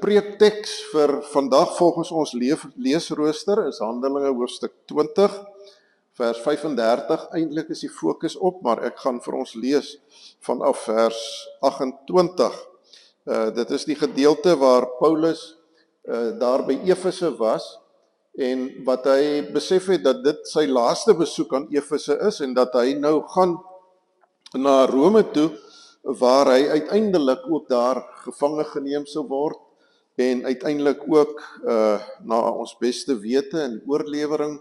preekteks vir vandag volgens ons leesrooster is Handelinge hoofstuk 20, vers 35. Eintlik is die fokus op, maar ek gaan vir ons lees vanaf vers 28. Dit is die gedeelte waar Paulus daar by Efese was en wat hy besef het dat dit sy laaste besoek aan Efese is en dat hy nou gaan na Rome toe, waar hy uiteindelik ook daar gevange geneem sou word en uiteindelik ook na ons beste wete en oorlewering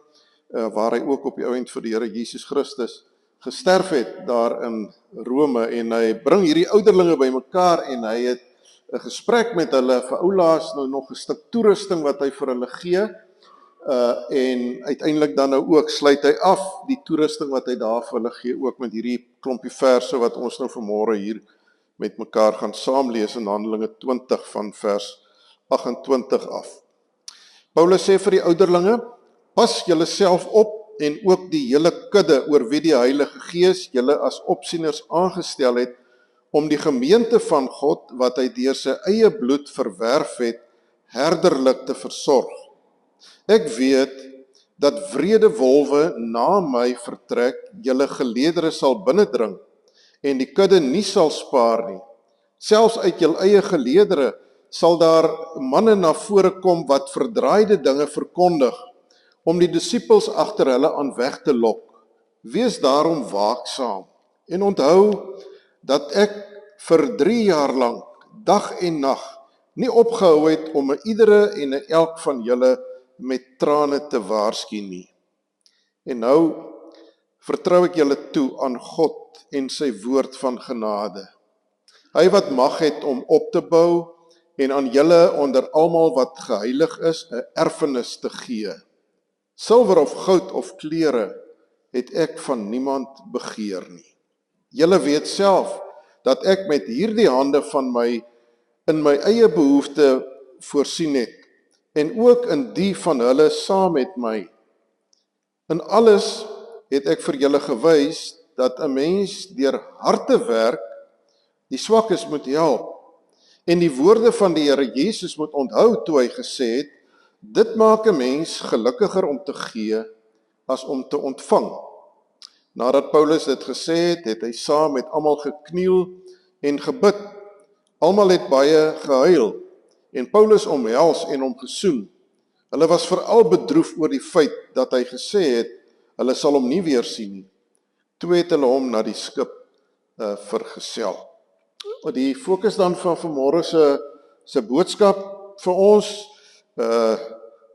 waar hy ook op die ouend vir die Here Jesus Christus gesterf het daar in Rome, en hy bring hierdie ouderlinge bymekaar en hy het 'n gesprek met hulle. Vir oulaas nou nog 'n stuk toerusting wat hy vir hulle gee, en uiteindelik dan nou ook sluit hy af die toerusting wat hy daar vir hulle gee, ook met hierdie klompie verse wat ons nou vanmôre hier met mekaar gaan saamlees in Handelinge 20 van vers 28 af. Paulus sê vir die ouderlinge: pas julle self op en ook die hele kudde oor wie die Heilige Gees julle as opsieners aangestel het om die gemeente van God wat hy deur sy eie bloed verwerf het, herderlik te versorg. Ek weet dat wrede wolwe na my vertrek julle geleedere sal binnendring en die kudde nie sal spaar nie. Selfs uit julle eie geleedere sal daar manne na vore kom wat verdraaide dinge verkondig om die disippels agter hulle aan weg te lok. Wees daarom waaksaam en onthou dat ek vir 3 jaar lank dag en nag nie opgehou het om 'n iedere en 'n elk van julle met trane te waarsku nie. En nou vertrou ek julle toe aan God en sy woord van genade. Hy wat mag het om op te bou en aan julle onder almal wat geheilig is 'n erfenis te gee. Silwer of goud of klere het ek van niemand begeer nie. Julle weet self dat ek met hierdie hande van my in my eie behoefte voorsien het en ook in die van hulle saam met my. In alles het ek vir julle gewys dat 'n mens deur harde werk die swakkes moet help en die woorde van die Here Jesus moet onthou toe hy gesê het: dit maak 'n mens gelukkiger om te gee as om te ontvang. Nadat Paulus dit gesê het, het hy saam met almal gekniel en gebid. Almal het baie gehuil en Paulus omhels en hom gesoen. Hulle was veral bedroef oor die feit dat hy gesê het, hulle sal hom nie weer sien nie. Toe het hulle hom na die skip vergesel. Die fokus dan van vanmôre se boodskap vir ons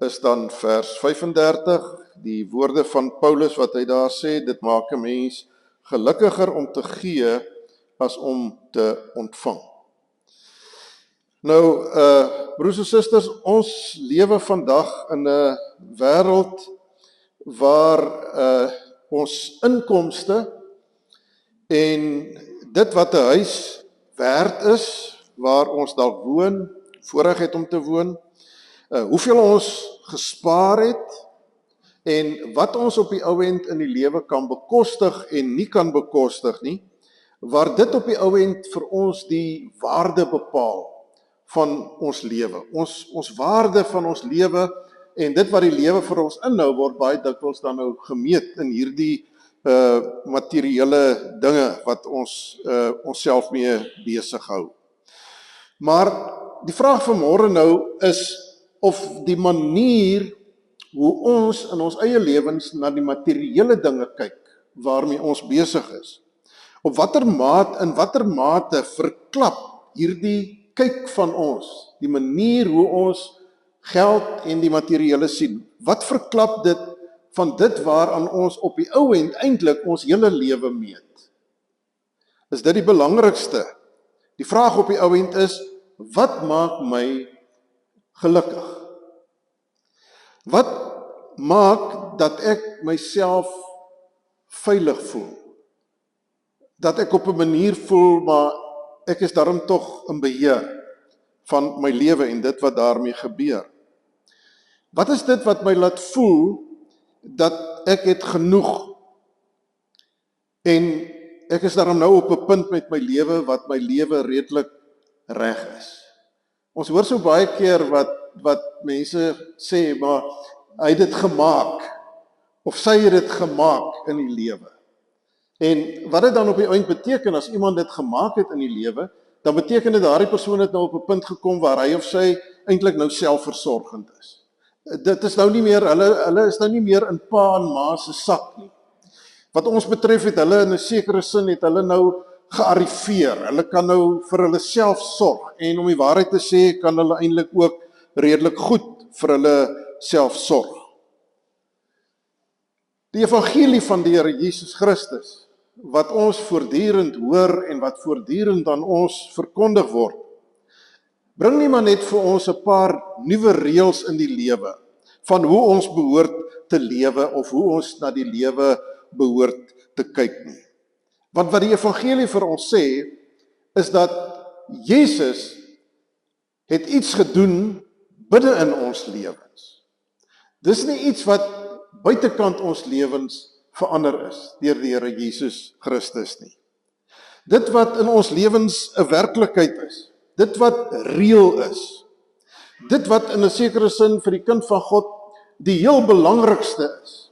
is dan vers 35, die woorde van Paulus wat hy daar sê, dit maak 'n mens gelukkiger om te gee as om te ontvang. Nou, broers en susters, ons lewe vandag in 'n wêreld waar ons inkomste en dit wat 'n huis werd is, waar ons dalk woon, voorreg het om te woon, hoeveel ons gespaar het en wat ons op die ou end in die lewe kan bekostig en nie kan bekostig nie, waar dit op die ou end vir ons die waarde bepaal van ons lewe. Ons waarde van ons lewe en dit wat die lewe vir ons inhou word baie dikwels dan nou gemeet in hierdie materiële dinge wat ons onsself mee besig hou. Maar die vraag vanmôre nou is of die manier hoe ons in ons eie lewens na die materiële dinge kyk waarmee ons besig is, in watter mate verklap hierdie kyk van ons, die manier hoe ons geld en die materiële sien, wat verklap dit van dit waaraan ons op die ou end eintlik ons hele lewe meet? Is dit die belangrikste? Die vraag op die ou end is, wat maak my gelukkig? Wat maak dat ek myself veilig voel? Dat ek op 'n manier voel, maar ek is daarom tog in beheer van my lewe en dit wat daarmee gebeur. Wat is dit wat my laat voel dat ek het genoeg en ek is daarom nou op 'n punt met my lewe wat my lewe redelik reg is? Ons hoor so baie keer wat mense sê, maar hy het dit gemaak, of sy het dit gemaak in die lewe. En wat dit dan op die eind beteken, as iemand dit gemaak het in die lewe, dan beteken dit daardie persoon het nou op 'n punt gekom waar hy of sy eintlik nou selfversorgend is. Dit is nou nie meer, hulle is nou nie meer in pa en ma se sak nie. Wat ons betref het hulle in 'n sekere sin het hulle nou gearriveer. Hulle kan nou vir hulle self sorg en om die waarheid te sê kan hulle eintlik ook redelik goed vir hulle self sorg. Die evangelie van die Here Jesus Christus, wat ons voortdurend hoor en wat voortdurend aan ons verkondig word, bring nie maar net vir ons 'n paar nuwe reëls in die lewe van hoe ons behoort te lewe of hoe ons na die lewe behoort te kyk nie. Want wat die evangelie vir ons sê, is dat Jesus het iets gedoen binne in ons lewens. Dis nie iets wat buitekant ons lewens verander is deur die Here Jesus Christus nie. Dit wat in ons lewens 'n werklikheid is, dit wat reël is, dit wat in 'n sekere sin vir die kind van God die heel belangrikste is,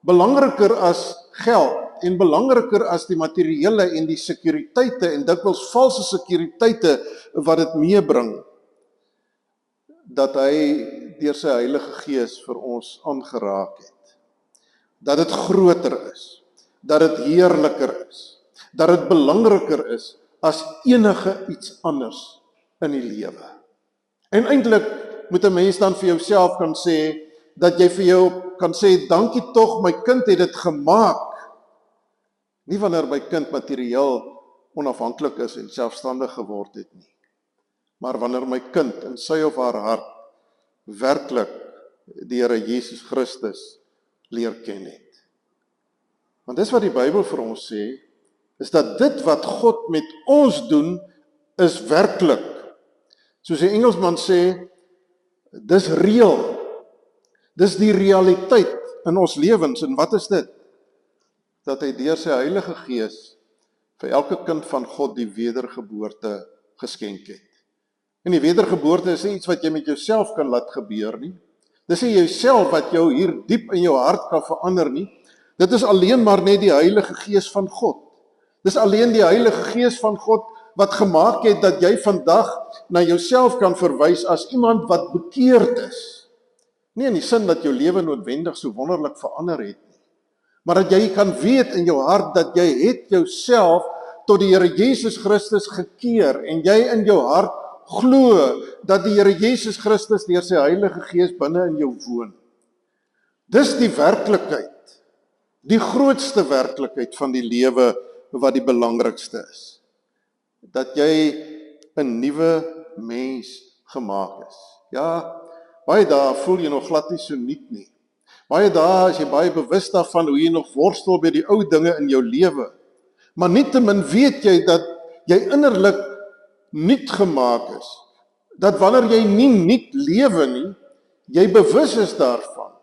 belangriker as geld en belangriker as die materiële en die sekuriteite en dikwels valse sekuriteite wat dit meebring, dat hy deur sy Heilige Gees vir ons aangeraak het. Dat dit groter is, dat dit heerliker is, dat dit belangriker is as enige iets anders in die lewe. En eintlik moet 'n mens dan vir jouself kan sê, dat jy vir jou kan sê, dankie tog, my kind het dit gemaak. Nie wanneer my kind materieel onafhanklik is en selfstandig geword het nie, maar wanneer my kind in sy of haar hart werklik die Here Jesus Christus leer ken het. Want dis wat die Bybel vir ons sê, is dat dit wat God met ons doen, is werklik. Soos die Engelsman sê, dis reël. Dis die realiteit in ons lewens. En wat is dit? Dat hy deur sy Heilige Gees vir elke kind van God die wedergeboorte geskenk het. En die wedergeboorte is nie iets wat jy met jouself kan laat gebeur nie. Dis nie jouself wat jou hier diep in jou hart kan verander nie. Dit is alleen maar net die Heilige Gees van God. Dis alleen die Heilige Gees van God wat gemaak het dat jy vandag na jouself kan verwys as iemand wat bekeerd is. Nie in die sin dat jou lewe noodwendig so wonderlik verander het nie, maar dat jy kan weet in jou hart dat jy het jouself tot die Here Jesus Christus gekeer en jy in jou hart glo dat die Here Jesus Christus deur sy Heilige Gees binne in jou woon. Dis die werklikheid, die grootste werklikheid van die lewe wat die belangrikste is. Dat jy 'n nuwe mens gemaak is. Ja, baie dae voel jy nog glad nie so nuut nie. Baie dae is jy baie bewus daarvan hoe jy nog worstel by die ou dinge in jou lewe. Maar nietemin weet jy dat jy innerlik nuut gemaak is. Dat wanneer jy nie nuut lewe nie, jy bewus is daarvan.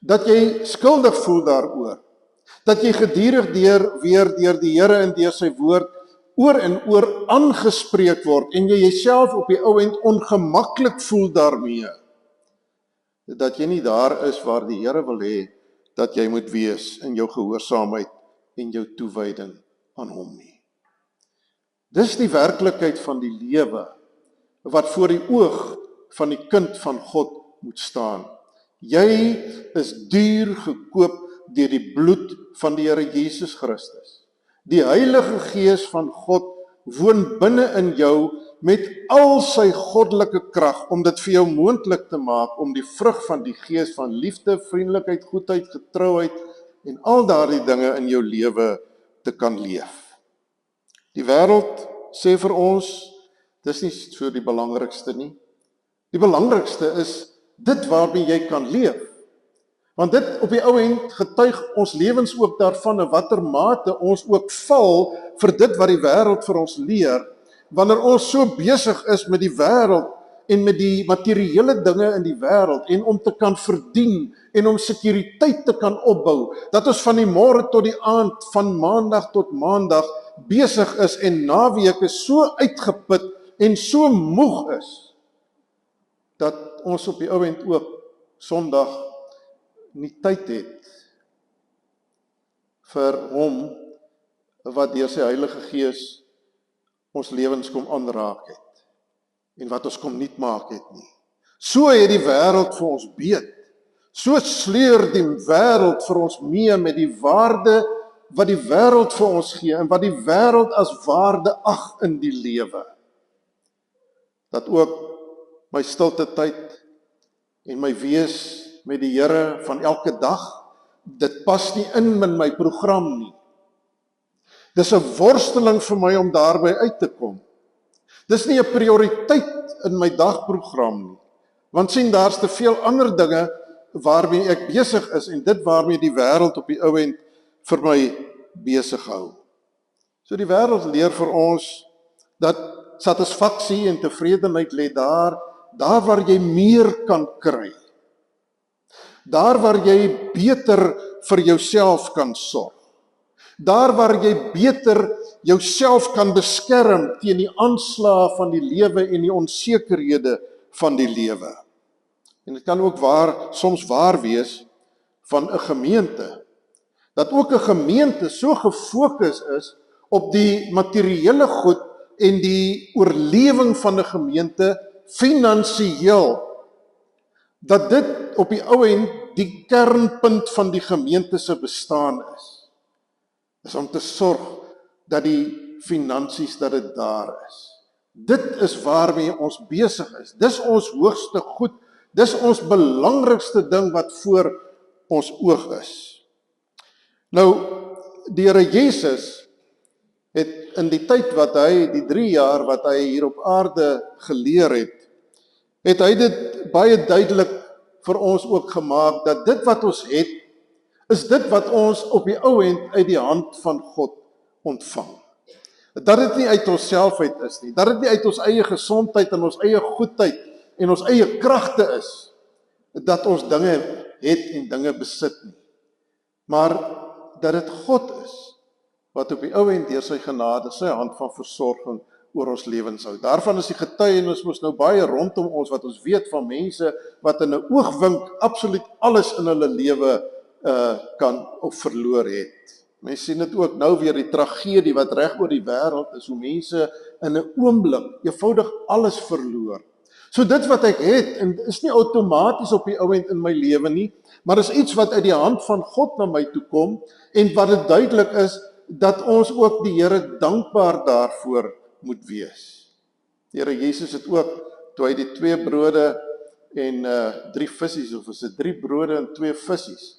Dat jy skuldig voel daaroor. Dat jy gedurig weer deur die Here en deur sy woord oor en oor aangespreek word en jy jouself op die ou end ongemaklik voel daarmee. Dat jy nie daar is waar die Here wil hê dat jy moet wees in jou gehoorsaamheid en jou toewyding aan hom nie. Dis die werklikheid van die lewe wat voor die oog van die kind van God moet staan. Jy is duur gekoop deur die bloed van die Here Jesus Christus. Die Heilige Gees van God woon binne in jou met al sy goddelike krag om dit vir jou moontlik te maak om die vrug van die Gees van liefde, vriendelikheid, goedheid, getrouheid en al daardie dinge in jou lewe te kan leef. Die wêreld sê vir ons, dis nie so die belangrikste nie. Die belangrikste is dit waarmee jy kan leef. Want dit op die ou end getuig ons lewens ook daarvan in watter mate ons ook val vir dit wat die wêreld vir ons leer. Wanneer ons so besig is met die wêreld en met die materiële dinge in die wêreld en om te kan verdien en om sekuriteit te kan opbou, dat ons van die môre tot die aand, van maandag tot maandag besig is en naweke so uitgeput en so moeg is, dat ons op die ou end ook Sondag nie tyd het vir hom wat deur sy Heilige Gees ons lewens kom aanraak het en wat ons kom nuut maak het nie. So het die wêreld vir ons beet. So sleur die wêreld vir ons mee met die waarde wat die wêreld vir ons gee en wat die wêreld as waarde ag in die lewe. Dat ook my stilte tyd en my wees met die Here van elke dag, dit pas nie in my program nie. Dis 'n worsteling vir my om daarby uit te kom. Dis nie 'n prioriteit in my dagprogram nie. Want sien, daar's te veel ander dinge waarmee ek besig is en dit waarmee die wêreld op die ou end vir my besig hou. So die wêreld leer vir ons dat satisfaksie en tevredenheid lê daar waar jy meer kan kry. Daar waar jy beter vir jouself kan sorg. Daar waar jy beter jouself kan beskerm teen die aanslae van die lewe en die onsekerhede van die lewe. En dit kan ook soms waar wees van 'n gemeente. Dat ook 'n gemeente so gefokus is op die materiële goed en die oorlewing van 'n gemeente finansiëel, dat dit op die ou end die kernpunt van die gemeente se bestaan is om te sorg dat die finansies dat dit daar is. Dit is waarmee ons besig is. Dis ons hoogste goed. Dis ons belangrikste ding wat voor ons oog is. Nou, die Here Jesus het in die tyd wat hy, die 3 jaar wat hy hier op aarde geleer het hy dit baie duidelik vir ons ook gemaak, dat dit wat ons het, is dit wat ons op die ou end uit die hand van God ontvang. Dat dit nie uit onsself uit is nie, dat dit nie uit ons eie gesondheid en ons eie goedheid en ons eie kragte is, dat ons dinge het en dinge besit nie. Maar dat dit God is, wat op die ou end deur sy genade, sy hand van versorging oor ons lewens hou. Daarvan is die getuienis mos nou baie rondom ons, wat ons weet van mense, wat in 'n oogwink absoluut alles in hulle lewe kan of verloor het. Mense sien dit ook nou weer, die tragedie wat reg oor die wêreld is, hoe mense in 'n oomblik eenvoudig alles verloor. So dit wat ek het, en is nie outomaties op die ou end in my lewe nie, maar is iets wat uit die hand van God na my toe kom, en wat dit duidelik is, dat ons ook die Here dankbaar daarvoor moet wees. Die Here Jesus het ook, toe hy die 2 brode en 3 visse, of is dit 3 brode en 2 visse?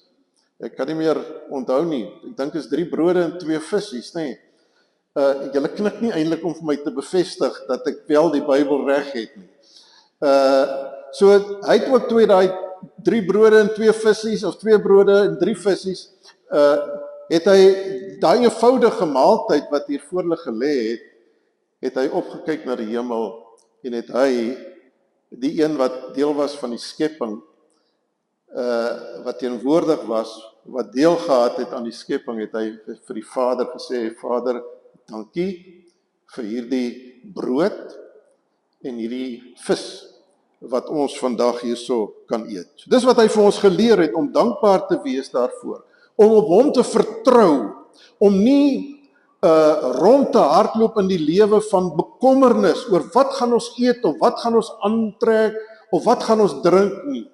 Ek kan nie meer onthou nie, ek dink is 3 brode en 2 visse, nee. Julle knik nie eintlik om vir my te bevestig, dat ek wel die Bybel reg het nie. So hy het ook toe daai 3 brode en 2 visse, of 2 brode en 3 visse, het hy daai eenvoudige maaltyd wat hier voor hulle gelê het hy opgekyk na die hemel, en het hy die een wat deel was van die skepping, wat teenwoordig was, wat deel gehad het aan die skepping, het hy vir die Vader gesê, Vader, dankie vir hierdie brood en hierdie vis wat ons vandag hierso kan eet. So, dis wat hy vir ons geleer het, om dankbaar te wees daarvoor, om op hom te vertrou, om nie rond te hardloop in die lewe van bekommernis oor wat gaan ons eet, of wat gaan ons aantrek, of wat gaan ons drink nie.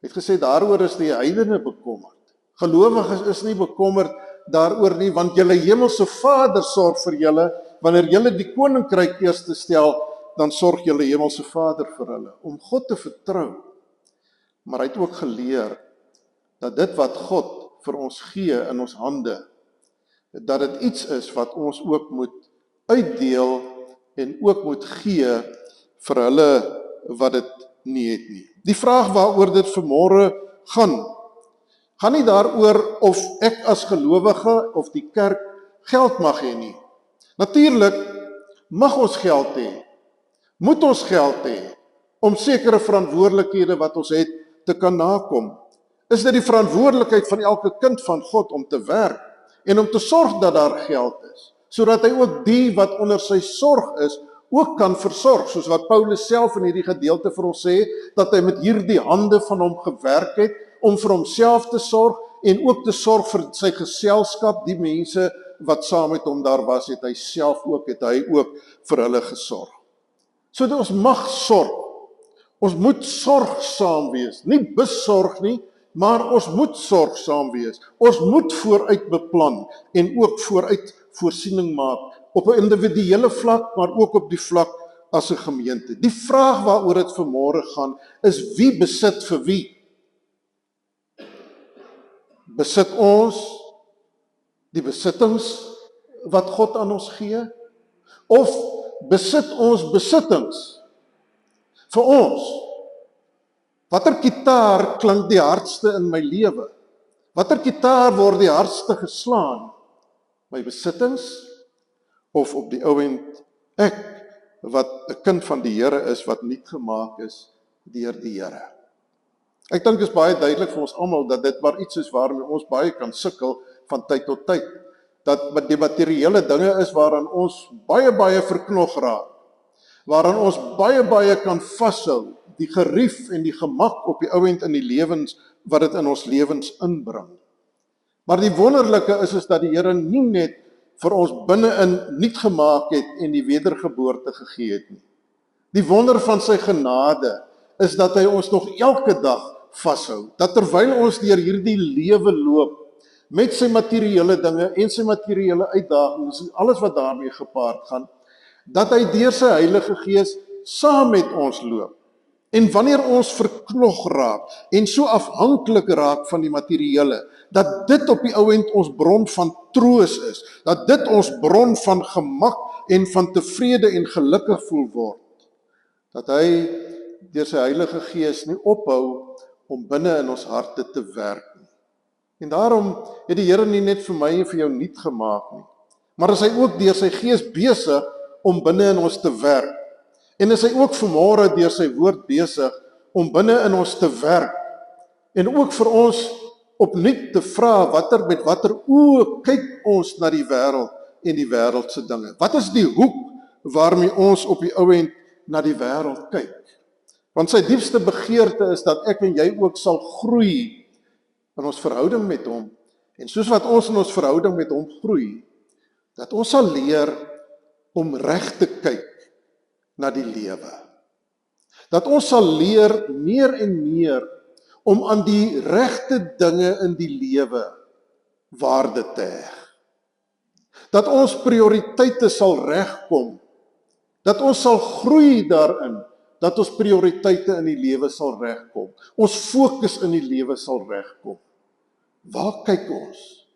Hy het gesê, daaroor is die heidene bekommerd. Gelowiges is nie bekommerd daaroor nie, want julle hemelse Vader sorg vir julle. Wanneer julle die koninkryk eers stel, dan sorg julle hemelse Vader vir hulle, om God te vertrou. Maar hy het ook geleer dat dit wat God vir ons gee in ons hande, dat dit iets is wat ons ook moet uitdeel en ook moet gee vir hulle wat dit nie het nie. Die vraag waaroor dit vanmôre gaan nie daaroor of ek as gelowige of die kerk geld mag hê nie. Natuurlik mag ons geld hê, moet ons geld hê, om sekere verantwoordelikhede wat ons het te kan nakom. Is dit die verantwoordelikheid van elke kind van God om te werk en om te sorg dat daar geld is, sodat hy ook die wat onder sy sorg is, ook kan versorg, soos wat Paulus self in hierdie gedeelte vir ons sê, dat hy met hierdie hande van hom gewerk het, om vir homself te sorg, en ook te sorg vir sy geselskap, die mense wat saam met hom daar was, het hy ook vir hulle gesorg. So ons mag sorg. Ons moet sorgsaam wees, nie besorg nie, maar ons moet sorgsaam wees. Ons moet vooruit beplan en ook vooruit voorsiening maak op 'n individuele vlak, maar ook op die vlak as 'n gemeente. Die vraag waaroor dit vanmôre gaan is wie besit vir wie? Besit ons die besittings wat God aan ons gee? Of besit ons besittings vir ons? Watter gitaar klink die hardste in my lewe? Watter gitaar word die hardste geslaan? My besittings of op die ouend ek wat 'n kind van die Here is, wat nuut gemaak is deur die Here? Ek dink dit is baie duidelik vir ons almal dat dit maar iets is waarmee ons baie kan sukkel van tyd tot tyd. Dat die materiële dinge is waaraan ons baie verknog raak. Waaraan ons baie kan vashou, die gerief en die gemak op die ouend in die lewens, wat dit in ons lewens inbring. Maar die wonderlike is dat die Here nie net vir ons binne-in nuut gemaak het en die wedergeboorte gegee het nie. Die wonder van sy genade is dat hy ons nog elke dag vashou. Dat terwyl ons deur hierdie lewe loop, met sy materiële dinge en sy materiële uitdagings en alles wat daarmee gepaard gaan, dat hy deur sy Heilige Gees saam met ons loop. En wanneer ons verknog raak en so afhanklik raak van die materiële, dat dit op die ouend ons bron van troos is, dat dit ons bron van gemak en van tevrede en gelukkig voel word, dat hy deur sy Heilige Gees nie ophou om binne in ons harte te werk nie. En daarom het die Here nie net vir my en vir jou nuut gemaak nie, maar is hy ook deur sy Gees besig om binne in ons te werk. En is hy ook vanmôre deur sy woord besig om binne in ons te werk. En ook vir ons opnuut te vra met watter oë kyk ons na die wêreld en die wêreldse dinge. Wat is die hoek waarmee ons op die ouend na die wêreld kyk? Want sy diepste begeerte is dat ek en jy ook sal groei in ons verhouding met hom. En soos wat ons in ons verhouding met hom groei, dat ons sal leer om reg te kyk na die lewe. Dat ons sal leer meer en meer om aan die regte dinge in die lewe waarde te heg. Dat ons prioriteite sal regkom. Dat ons sal groei daarin, dat ons prioriteite in die lewe sal regkom. Ons fokus in die lewe sal regkom. Waar kyk ons?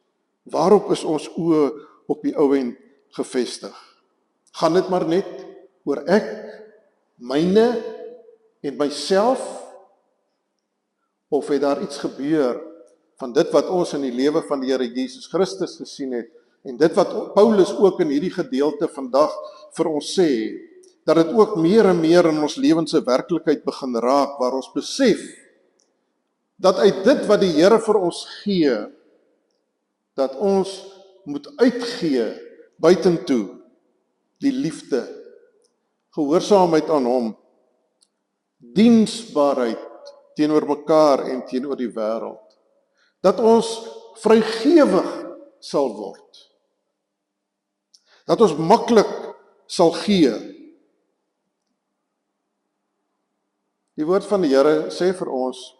Waarop is ons oë op die ouend gefestig? Gaan dit maar net oor ek, myne en myself? Of het daar iets gebeur van dit wat ons in die lewe van die Here Jesus Christus gesien het, en dit wat Paulus ook in hierdie gedeelte vandag vir ons sê, dat dit ook meer en meer in ons lewens 'n werklikheid begin raak, waar ons besef, dat uit dit wat die Here vir ons gee, dat ons moet uitgee buitentoe, die liefde, gehoorsaamheid aan hom, diensbaarheid teenoor mekaar en teenoor die wêreld, dat ons vrygewig sal word, dat ons maklik sal gee. Die woord van die Here sê vir ons,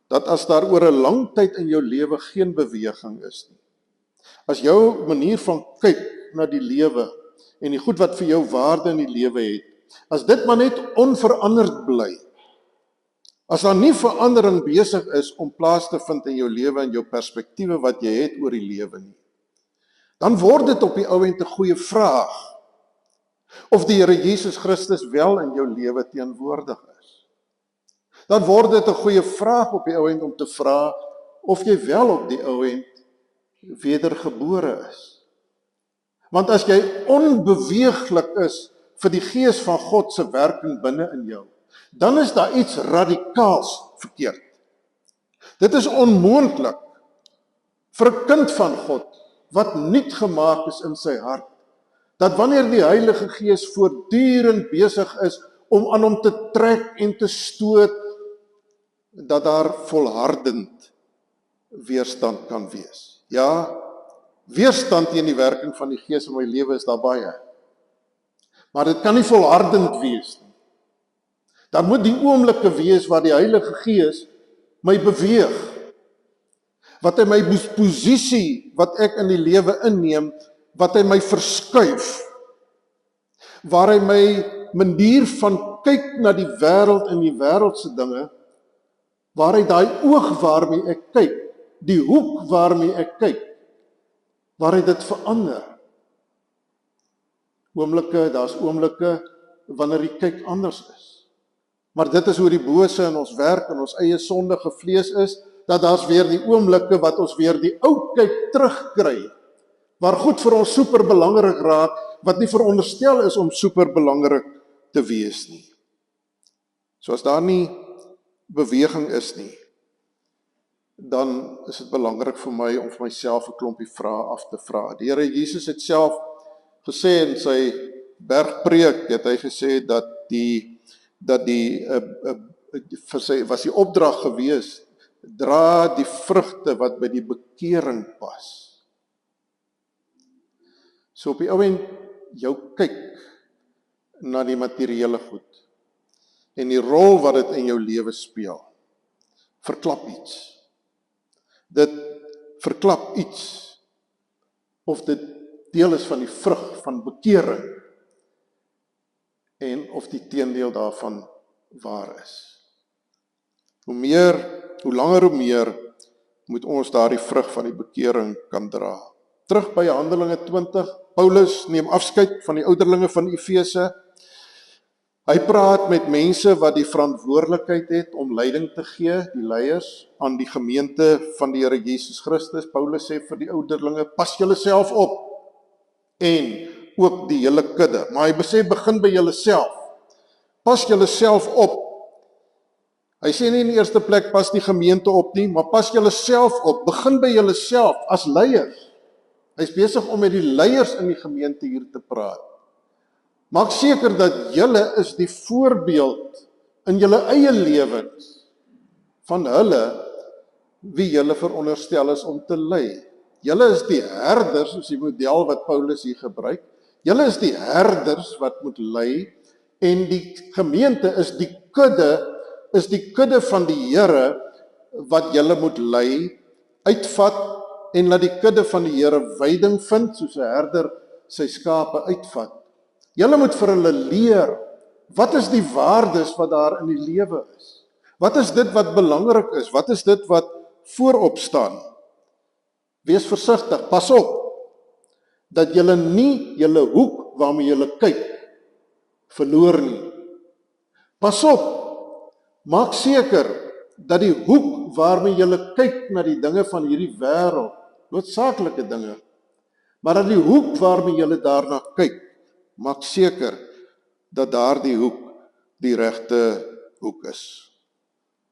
dat as daar oor 'n lang tyd in jou lewe geen beweging is nie, as jou manier van kyk na die lewe en die goed wat vir jou waarde in die lewe het, as dit maar net onveranderd bly, as daar nie verandering besig is om plaas te vind in jou lewe en jou perspektiewe wat jy het oor die lewe nie, dan word dit op die ouend 'n goeie vraag, of die Here Jesus Christus wel in jou lewe teenwoordig is. Dan word dit 'n goeie vraag op die ouend om te vra, of jy wel op die ouend wedergebore is. Want as jy onbeweeglik is vir die Gees van God se werking binne in jou, dan is daar iets radikaals verkeerd. Dit is onmoontlik vir 'n kind van God, wat nuut gemaak is in sy hart, dat wanneer die Heilige Gees voortdurend besig is om aan hom te trek en te stoot, dat daar volhardend weerstand kan wees. Ja, weerstand teen die werking van die Gees in my lewe is daar baie. Maar dit kan nie volhardend wees nie. Daar moet die oomblikke wees waar die Heilige Gees my beweeg, wat hy my posisie, wat ek in die lewe inneem, wat hy my verskuif, waar hy my manier van kyk na die wêreld en die wêreldse dinge, waar hy daai oog waarmee ek kyk, die hoek waarmee ek kyk, waar hy dit verander. Daar's oomblikke wanneer die kyk anders is. Maar dit is hoe die bose in ons werk, in ons eie sondige vlees is, dat daar's weer die oomblikke wat ons weer die ou kyk terugkry, waar goed vir ons super belangrik raak, wat nie veronderstel is om super belangrik te wees nie. So as daar nie beweging is nie, dan is dit belangrik vir my om vir myself 'n klompie vrae af te vra. Die Here Jesus het self gesê in sy bergpreek, het hy gesê dat was die opdrag gewees, dra die vrugte wat by die bekering pas. So op die ou end jou kyk na die materiële goed en die rol wat dit in jou lewe speel, verklap iets. Dit verklap iets, of dit deel is van die vrug van bekering, en of die teendeel daarvan waar is. Hoe langer hoe meer moet ons daardie vrug van die bekering kan dra. Terug by Handelinge 20, Paulus neem afskeid van die ouderlinge van Efese. Hy praat met mense wat die verantwoordelikheid het om leiding te gee, die leiers, aan die gemeente van die Here Jesus Christus. Paulus sê vir die ouderlinge, pas julle self op, en ook die hele kudde. Maar hy sê, begin by julle self. Pas julle self op. Hy sê nie in die eerste plek, pas die gemeente op nie, maar pas julle self op. Begin by julle self, as leiers. Hy is besig om met die leiers in die gemeente hier te praat. Maak seker dat julle is die voorbeeld in julle eie lewens van hulle wie julle veronderstel is om te lei. Julle is die herders, soos die model wat Paulus hier gebruik. Julle is die herders wat moet lei, en die gemeente is die kudde van die Here wat julle moet lei, uitvat, en laat die kudde van die Here veiding vind, soos 'n herder sy skape uitvat. Julle moet vir hulle leer, wat is die waardes wat daar in die lewe is? Wat is dit wat belangrik is? Wat is dit wat voorop staan? Wees versigtig, pas op, dat julle nie julle hoek waarmee julle kyk, verloor nie. Pas op, maak seker, dat die hoek waarmee julle kyk na die dinge van hierdie wêreld, noodsaaklike dinge, maar dat die hoek waarmee julle daarna kyk, maak seker dat daardie hoek die regte hoek is.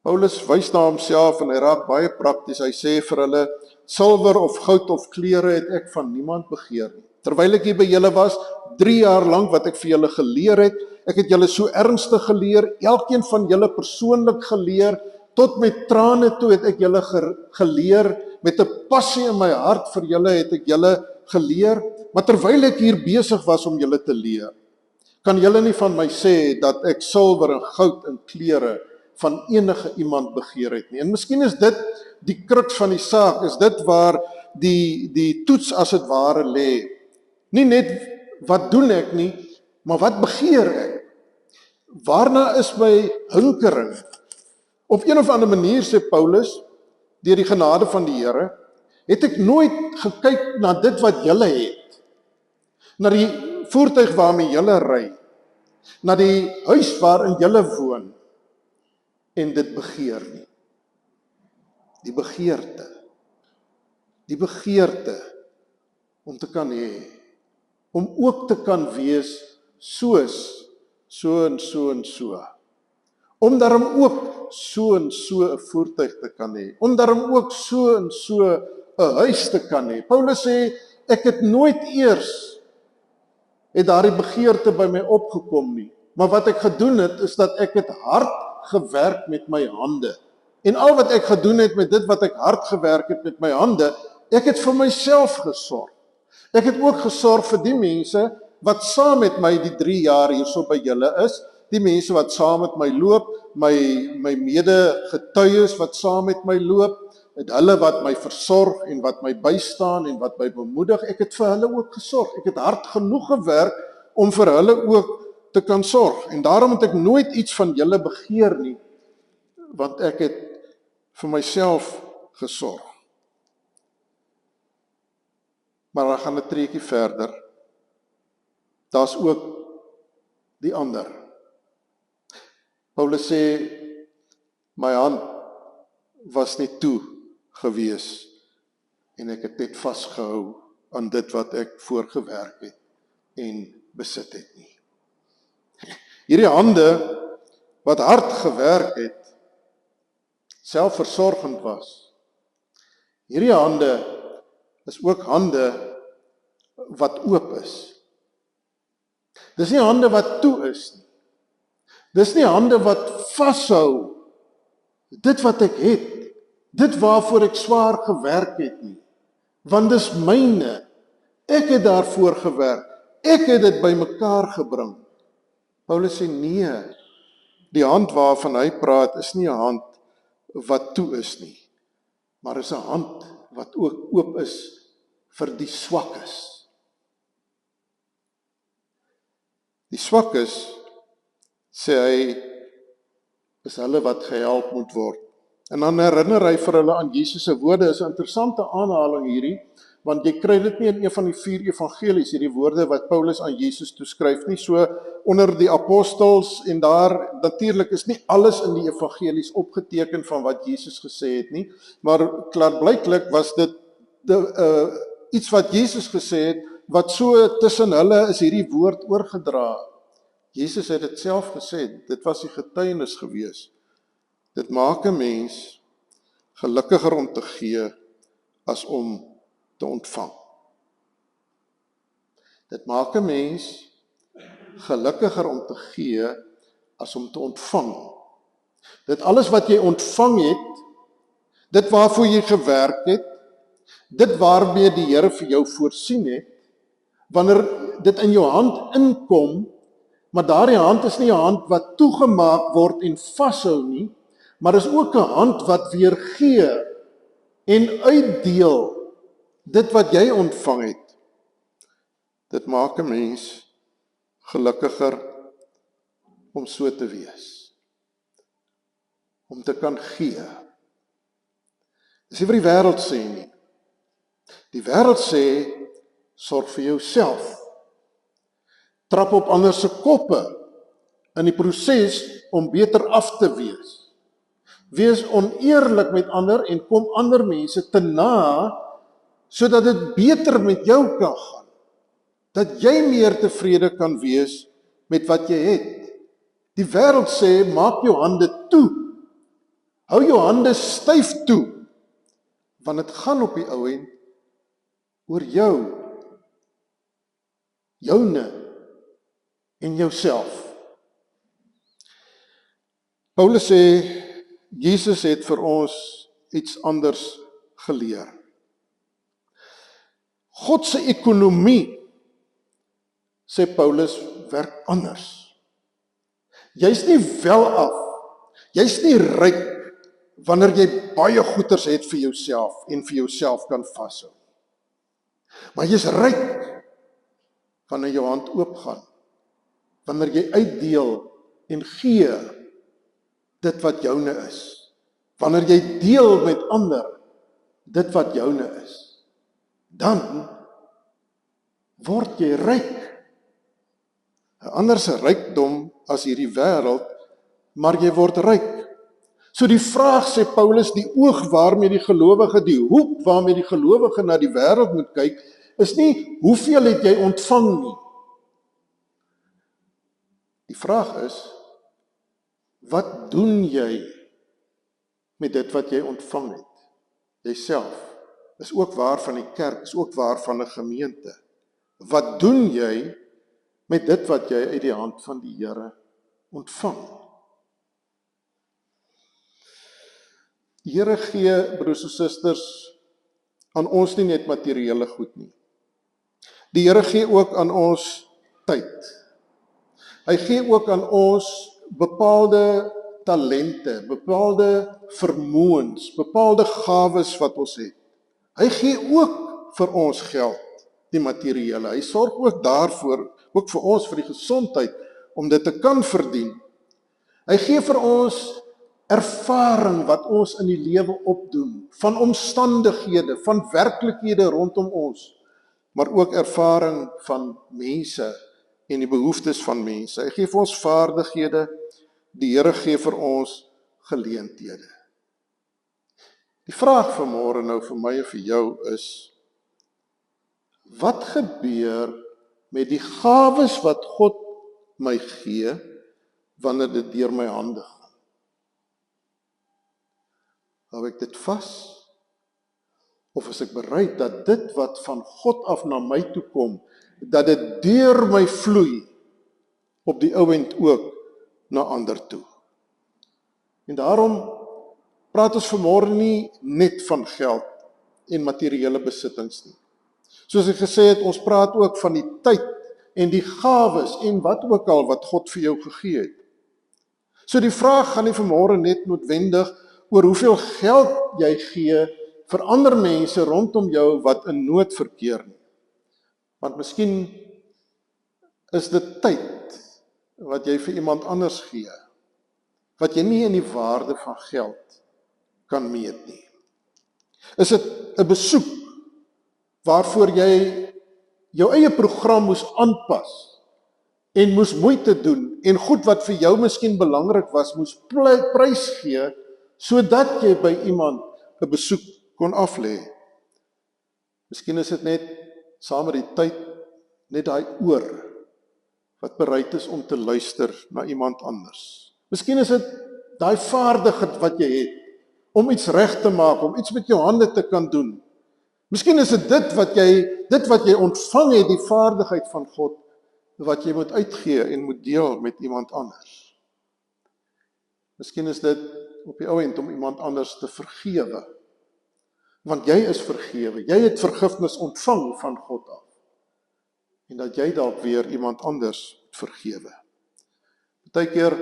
Paulus wys na homself en hy raak baie prakties. Hy sê vir hulle, silwer of goud of klere het ek van niemand begeer nie. Terwyl ek hier by julle was, 3 jaar lank wat ek vir julle geleer het, ek het julle so ernstig geleer, elkeen van julle persoonlik geleer, tot met trane toe het ek julle geleer, met 'n passie in my hart vir julle het ek julle geleer, maar terwyl ek hier besig was om julle te leer, kan julle nie van my sê dat ek silwer en goud en klere van enige iemand begeer het nie. En miskien is dit die kruks van die saak, is dit waar die toets as het ware lê. Nie net wat doen ek nie, maar wat begeer ek? Waarna is my hinkering? Op een of ander manier, sê Paulus, deur die genade van die Here, het ek nooit gekyk na dit wat julle het, na die voertuig waarmee julle ry, na die huis waarin julle woon, en dit begeer nie. Die begeerte om te kan hê, om ook te kan wees soos, so en so en so. Om daarom ook so en so 'n voertuig te kan hê, om daarom ook so en so 'n huis te kan hê. Paulus sê, ek het nooit eers het daardie begeerte by my opgekom nie. Maar wat ek gedoen het, is dat ek het hard gewerk met my hande. En al wat ek gedoen het met dit wat ek hard gewerk het met my hande, ek het vir myself gesorg. Ek het ook gesorg vir die mense wat saam met my die 3 jaar hierso by julle is, die mense wat saam met my loop, my mede-getuies wat saam met my loop, het hulle wat my versorg en wat my bystaan en wat my bemoedig, ek het vir hulle ook gesorg. Ek het hard genoeg gewerk om vir hulle ook te kan sorg. En daarom het ek nooit iets van julle begeer nie, want ek het vir myself gesorg. Maar dan gaan 'n treukie verder. Daar's ook die ander. Paulus sê, my hand was nie toe gewees en ek het net vasgehou aan dit wat ek voorgewerk het en besit het nie. Hierdie hande wat hard gewerk het, selfversorgend was. Hierdie hande is ook hande wat oop is. Dis nie hande wat toe is nie. Dis nie hande wat vashou dit wat ek het, dit waarvoor ek swaar gewerk het nie. Want dis myne. Ek het daarvoor gewerk. Ek het dit bymekaar gebring. Paulus sê nee, die hand waarvan hy praat is nie 'n hand wat toe is nie, maar is 'n hand wat ook oop is vir die swakkes. Die swakkes, sê hy, is hulle wat gehelp moet word. En dan herinner hy vir hulle aan Jesus se woorde. Is 'n interessante aanhaling hierdie, want jy kry dit nie in een van die 4 evangelies, hierdie woorde wat Paulus aan Jesus toeskryf nie. So onder die apostels en daar, natuurlik is nie alles in die evangelies opgeteken van wat Jesus gesê het nie, maar klaarblyklik was dit iets wat Jesus gesê het, wat so tussen hulle is hierdie woord oorgedra. Jesus het dit self gesê, dit was die getuienis gewees. Dit maak 'n mens gelukkiger om te gee as om te ontvang. Dit maak 'n mens gelukkiger om te gee as om te ontvang. Dit alles wat jy ontvang het, dit waarvoor jy gewerk het, dit waarmee die Here vir jou voorsien het, wanneer dit in jou hand inkom, maar daardie hand is nie 'n hand wat toegemaak word en vashou nie, maar is ook 'n hand wat weer gee en uitdeel dit wat jy ontvang het. Dit maak 'n mens gelukkiger om so te wees. Om te kan gee. Dis nie wat die wêreld sê nie. Die wêreld sê, sorg vir jouself. Trap op ander se koppe in die proses om beter af te wees. Wees oneerlik met ander en kom ander mense te na, sodat dit beter met jou kan gaan. Dat jy meer tevrede kan wees met wat jy het. Die wêreld sê, maak jou hande toe. Hou jou hande styf toe. Want dit gaan op die ou end oor jou. Joune en jouself. Paulus sê, Jesus het vir ons iets anders geleer. God se ekonomie, sê Paulus, werk anders. Jy's nie welaf, jy's nie ryk wanneer jy baie goeders het vir jouself en vir jouself kan vashou. Maar jy's ryk wanneer jou hand oopgaan, wanneer jy uitdeel en gee dit wat joune is. Wanneer jy deel met ander dit wat joune is, dan word jy ryk. 'n Ander se rykdom as hierdie wêreld, maar jy word ryk. So die vraag, sê Paulus, die oog waarmee die gelowige, die hoek waarmee die gelowige na die wêreld moet kyk, is nie hoeveel het jy ontvang nie. Die vraag is, wat doen jy met dit wat jy ontvang het? Jyself. Is ook waar van die kerk, is ook waar van 'n gemeente. Wat doen jy met dit wat jy uit die hand van die Here ontvang. Die Here gee, broers en susters, aan ons nie net materiële goed nie. Die Here gee ook aan ons tyd. Hy gee ook aan ons bepaalde talente, bepaalde vermoëns, bepaalde gawes wat ons het. Hy gee ook vir ons geld, die materiële. Hy sorg ook daarvoor, ook vir ons, vir die gesondheid, om dit te kan verdien. Hy gee vir ons ervaring wat ons in die lewe opdoen, van omstandighede, van werklikhede rondom ons, maar ook ervaring van mense en die behoeftes van mense. Hy gee vir ons vaardighede, die Here gee vir ons geleenthede. Die vraag vanmôre nou vir my en vir jou is, wat gebeur met die gawes wat God my gee, wanneer dit deur my hande gaan? Hou ek dit vas? Of is ek bereid dat dit wat van God af na my toe kom, dat dit deur my vloei, op die ou end ook na ander toe? En daarom praat ons vanmôre nie net van geld en materiële besittings nie. Soos ek gesê het, ons praat ook van die tyd en die gawes en wat ook al wat God vir jou gegee het. So die vraag gaan nie vanmôre net noodwendig oor hoeveel geld jy gee vir ander mense rondom jou wat in nood verkeer nie. Want miskien is dit tyd wat jy vir iemand anders gee, wat jy nie in die waarde van geld kan meet nie. Is dit 'n besoek waarvoor jy jou eie program moes aanpas en moes moeite doen en goed wat vir jou miskien belangrik was, moes prys gee, sodat jy by iemand 'n besoek kon aflê? Miskien is dit net saam met die tyd, net daai oor wat bereid is om te luister na iemand anders. Miskien is dit daai vaardigheid wat jy het om iets reg te maak, om iets met jou hande te kan doen. Miskien is dit wat jy ontvang het, die vaardigheid van God, wat jy moet uitgee en moet deel met iemand anders. Miskien is dit op die ou end om iemand anders te vergewe, want jy is vergewe, jy het vergifnis ontvang van God af, en dat jy dalk weer iemand anders vergewe. Partykeer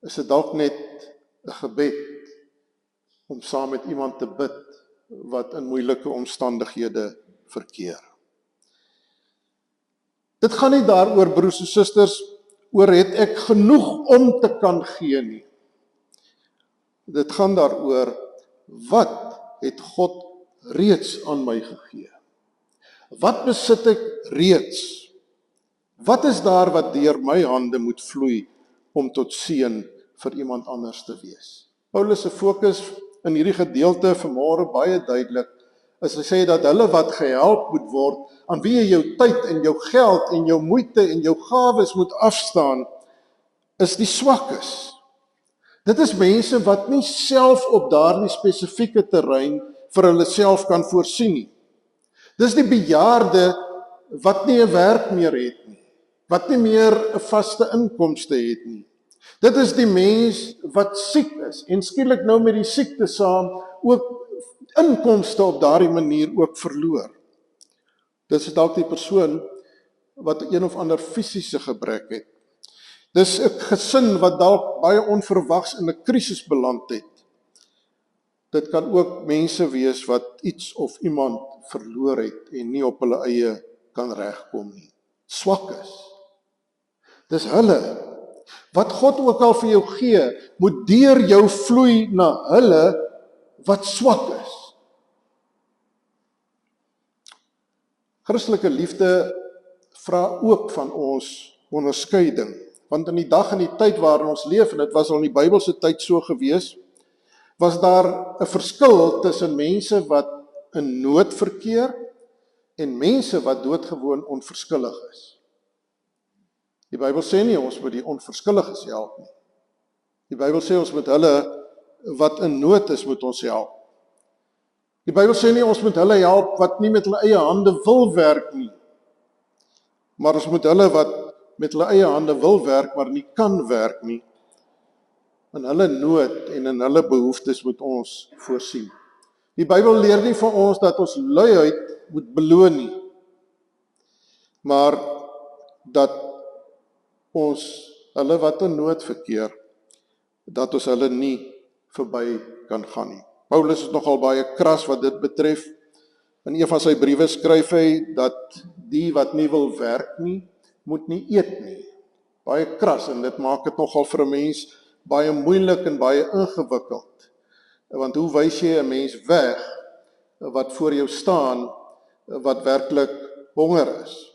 is dit dalk net 'n gebed om saam met iemand te bid wat in moeilike omstandighede verkeer. Dit gaan nie daaroor, broers en susters, oor het ek genoeg om te kan gee nie. Dit gaan daaroor, wat het God reeds aan my gegee? Wat besit ek reeds? Wat is daar wat deur my hande moet vloei om tot seën vir iemand anders te wees? Paulus se fokus in hierdie gedeelte vanmôre baie duidelik is hy sê dat hulle wat gehelp moet word, aan wie jy jou tyd en jou geld en jou moeite en jou gawes moet afstaan, is die swakkes. Dit is mense wat nie self op daardie spesifieke terrein vir hulle self kan voorsien nie. Dis die bejaarde wat nie 'n werk meer het nie, wat nie meer 'n vaste inkomste het nie. Dit is die mens wat siek is en skielik nou met die siekte saam ook inkomste op daardie manier ook verloor. Dit is dalk die persoon wat een of ander fisiese gebrek het. Dis 'n gesin wat dalk baie onverwags in 'n krisis beland het. Dit kan ook mense wees wat iets of iemand verloor het en nie op hulle eie kan regkom nie. Swak is. Dis hulle. Wat God ook al vir jou gee, moet deur jou vloei na hulle wat swak is. Christelike liefde vra ook van ons onderskeiding, want in die dag en die tyd waarin ons leef, en dit was al in die Bybelse tyd so gewees, was daar 'n verskil tussen mense wat in nood verkeer en mense wat doodgewoon onverskillig is. Die Bybel sê nie ons moet die onverskilliges help nie. Die Bybel sê ons moet hulle wat in nood is, moet ons help. Die Bybel sê nie ons moet hulle help wat nie met hulle eie hande wil werk nie. maar ons moet hulle wat met hulle eie hande wil werk, maar nie kan werk nie, in hulle nood en in hulle behoeftes moet ons voorsien. Die Bybel leer nie vir ons dat ons luiheid moet beloon nie, maar dat ons hulle wat in nood verkeer, dat ons hulle nie verby kan gaan nie. Paulus is nogal baie kras wat dit betref. In een van sy briewe skryf hy dat die wat nie wil werk nie, moet nie eet nie. Baie kras, en dit maak dit nogal vir 'n mens baie moeilik en baie ingewikkeld. Want hoe wys jy 'n mens weg wat voor jou staan, wat werklik honger is?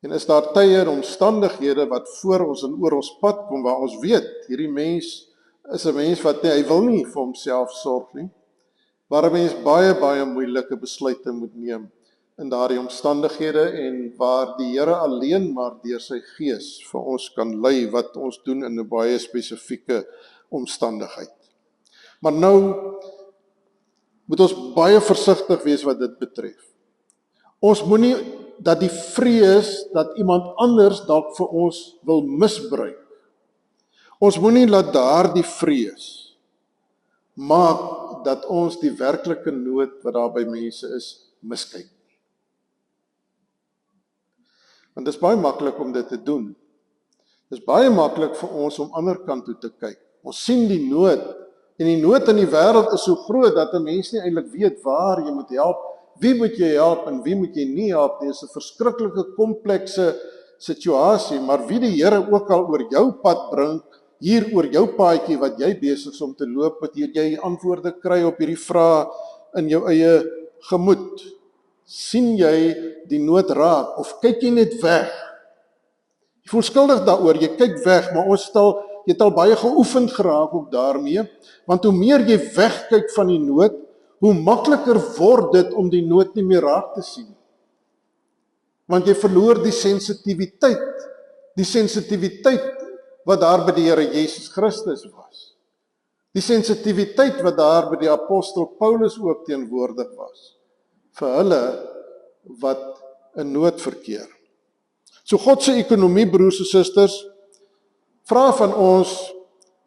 En is daar tye en omstandighede wat voor ons en oor ons pad kom, waar ons weet, hierdie mens is 'n mens wat hy wil nie vir homself sorg nie, waar 'n mens baie moeilike besluite moet neem in daardie omstandighede, en waar die Here alleen maar deur sy Gees vir ons kan lei wat ons doen in 'n baie spesifieke omstandigheid. Maar nou moet ons baie versigtig wees wat dit betref. Ons moenie dat die vrees dat iemand anders dalk vir ons wil misbruik. Ons moenie laat daardie vrees maak dat ons die werklike nood wat daar by mense is, miskyk. Want dit is baie maklik om dit te doen. Dit is baie maklik vir ons om ander kant toe te kyk. Ons sien die nood, en die nood in die wêreld is so groot dat 'n mens nie eintlik weet waar jy moet help, wie moet jy help en wie moet jy nie help nie. Dit is 'n verskriklike komplekse situasie, maar wie die Here ook al oor jou pad bring, hier oor jou paadjie wat jy besig is om te loop, moet jy antwoorde kry op hierdie vrae in jou eie gemoed. Sien jy die nood raak, of kyk jy net weg? Jy voel skuldig daaroor, jy kyk weg, maar jy het al baie geoefend geraak ook daarmee, want hoe meer jy wegkyk van die nood, hoe makliker word dit om die nood nie meer raak te sien. Want jy verloor die sensitiwiteit wat daar by die Here Jesus Christus was. Die sensitiwiteit wat daar by die apostel Paulus ook teenwoordig was, vir hulle wat in nood verkeer. So God se ekonomie, broers en susters, vra van ons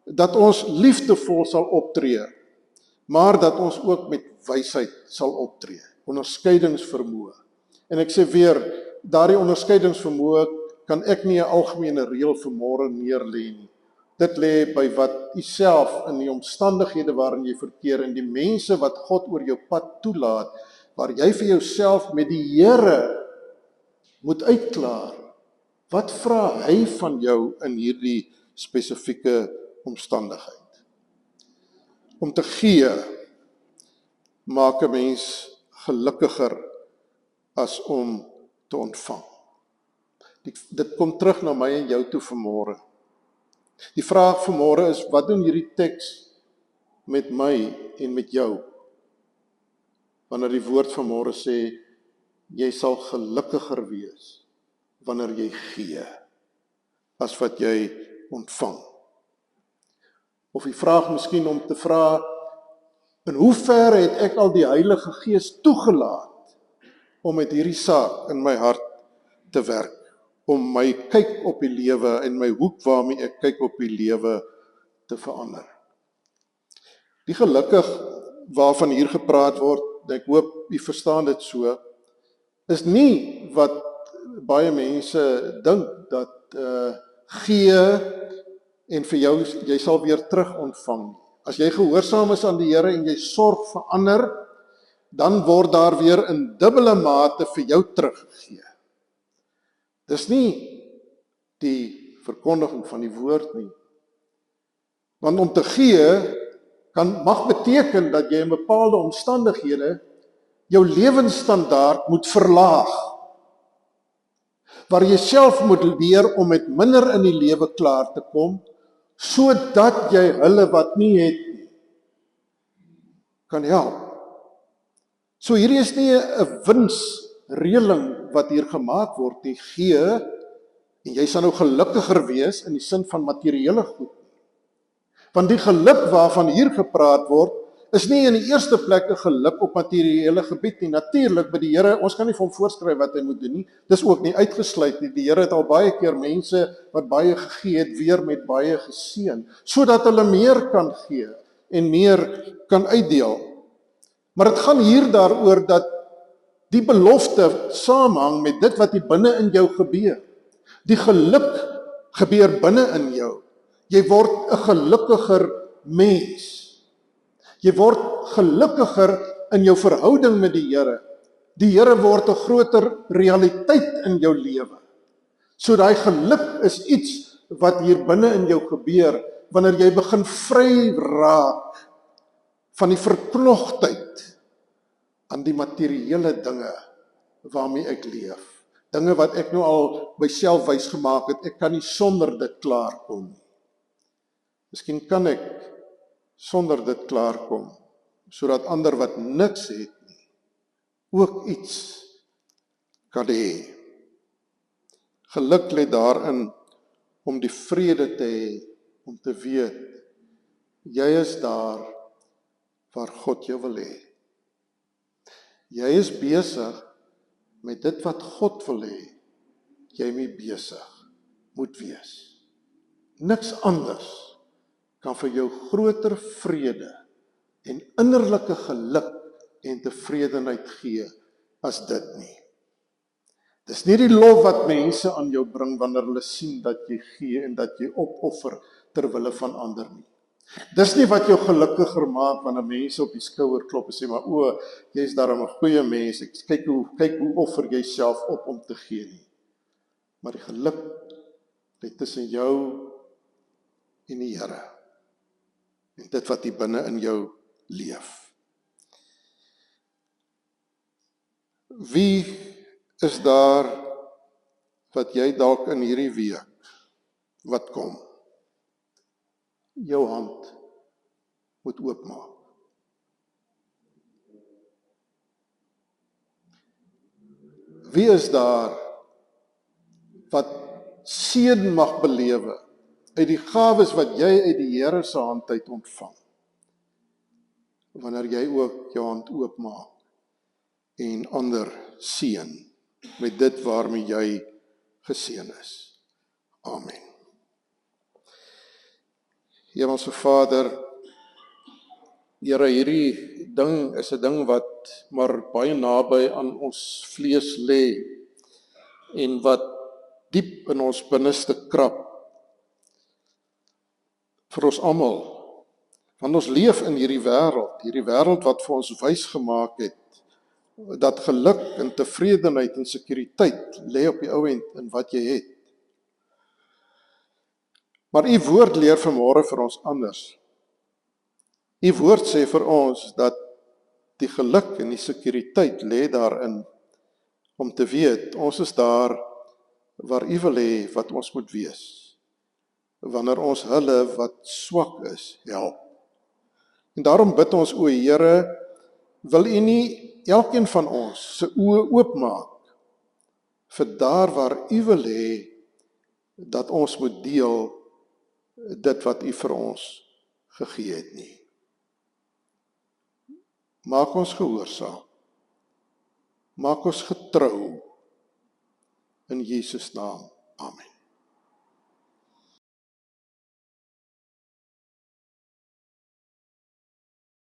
dat ons liefdevol sal optree, maar dat ons ook met wysheid sal optree, onderskeidingsvermoë. En ek sê weer, daardie onderskeidingsvermoë kan ek nie 'n algemene reël vir môre neerlê nie. Dit lê by wat u self in die omstandighede waarin jy verkeer en die mense wat God oor jou pad toelaat, waar jy vir jouself met die Here moet uitklaar. Wat vra hy van jou in hierdie spesifieke omstandigheid? Om te gee maak 'n mens gelukkiger as om te ontvang. Dit kom terug na my en jou toe vanmôre. Die vraag vanmôre is, wat doen hierdie teks met my en met jou? Wanneer die woord vanmôre sê, jy sal gelukkiger wees wanneer jy gee, as wat jy ontvang. Of die vraag miskien om te vra, in hoeverre het ek al die Heilige Gees toegelaat om met hierdie saak in my hart te werk, om my kyk op die lewe en my hoek waarmee ek kyk op die lewe te verander. Die gelukkig waarvan hier gepraat word, ek hoop u verstaan dit so, is nie wat baie mense dink, dat gee en vir jou, jy sal weer terug ontvang. As jy gehoorsaam is aan die Here en jy sorg vir ander, dan word daar weer in dubbele mate vir jou teruggegee. Dis nie die verkondiging van die woord nie. Want om te gee mag beteken dat jy in bepaalde omstandighede jou lewensstandaard moet verlaag, waar jy self moet leer om met minder in die lewe klaar te kom, sodat jy hulle wat nie het nie, kan help. So hierdie is nie 'n winsreëling wat hier gemaak word nie. Gee, en jy sal nou gelukkiger wees in die sin van materiële goed. Want die geluk waarvan hier gepraat word, is nie in die eerste plek 'n geluk op materiële gebied nie. Natuurlik by die Here, ons kan nie vir hom voorskryf wat hy moet doen nie. Dis ook nie uitgesluit nie. Die Here het al baie keer mense wat baie gegee het, weer met baie geseën, sodat hulle meer kan gee en meer kan uitdeel. Maar dit gaan hier daaroor dat die belofte saamhang met dit wat hier binne in jou gebeur. Die geluk gebeur binne in jou. Jy word 'n gelukkiger mens. Jy word gelukkiger in jou verhouding met die Here. Die Here word 'n groter realiteit in jou lewe. So daai geluk is iets wat hier binne in jou gebeur wanneer jy begin vry raak van die verknogtheid aan die materiële dinge waarmee ek leef. Dinge wat ek nou al myself wys gemaak het, ek kan nie sonder dit klaarkom nie. Miskien kan ek sonder dit klaarkom, sodat ander wat niks het nie, ook iets kan hê. Geluk lê daarin om die vrede te hê, om te weet, jy is daar waar God jou wil hê. Jy is besig met dit wat God wil hê, jy mee besig moet wees. Niks anders kan vir jou groter vrede en innerlike geluk en tevredenheid gee as dit nie. Dis nie die lof wat mense aan jou bring wanneer hulle sien dat jy gee en dat jy opoffer ter wille van ander nie. Dis nie wat jou gelukkiger maak wanneer mense op die skouer klop en sê, maar o, jy's daarom 'n goeie mens, kyk hoe offer jy self op om te gee nie. Maar die geluk lê tussen jou en die Here. En dit wat hier binne in jou leef. Wie is daar wat jy dalk in hierdie week wat kom? Jou hand moet oopmaak. Wie is daar wat seën mag belewe uit die gawes wat jy uit die Here se hand uit ontvang? Wanneer jy ook jou hand oopmaak en ander seën met dit waarmee jy geseën is. Amen. Hemelse Vader, Here, hierdie ding is 'n ding wat maar baie naby aan ons vlees lê en wat diep in ons binneste krap vir ons almal. Want ons leef in hierdie wêreld wat vir ons wys gemaak het dat geluk en tevredenheid en sekuriteit lê op die ou end in wat jy het. Maar u woord leer vanmôre vir ons anders. U woord sê vir ons dat die geluk en die sekuriteit lê daarin om te weet, ons is daar waar u wil hê wat ons moet wees. Wanneer ons hulle wat swak is, help. En daarom bid ons, o Here, wil u nie elkeen van ons se oë oopmaak vir daar waar u wil hê dat ons moet deel dit wat u vir ons gegee het nie. Maak ons gehoorsaam. Maak ons getrou. In Jesus naam. Amen.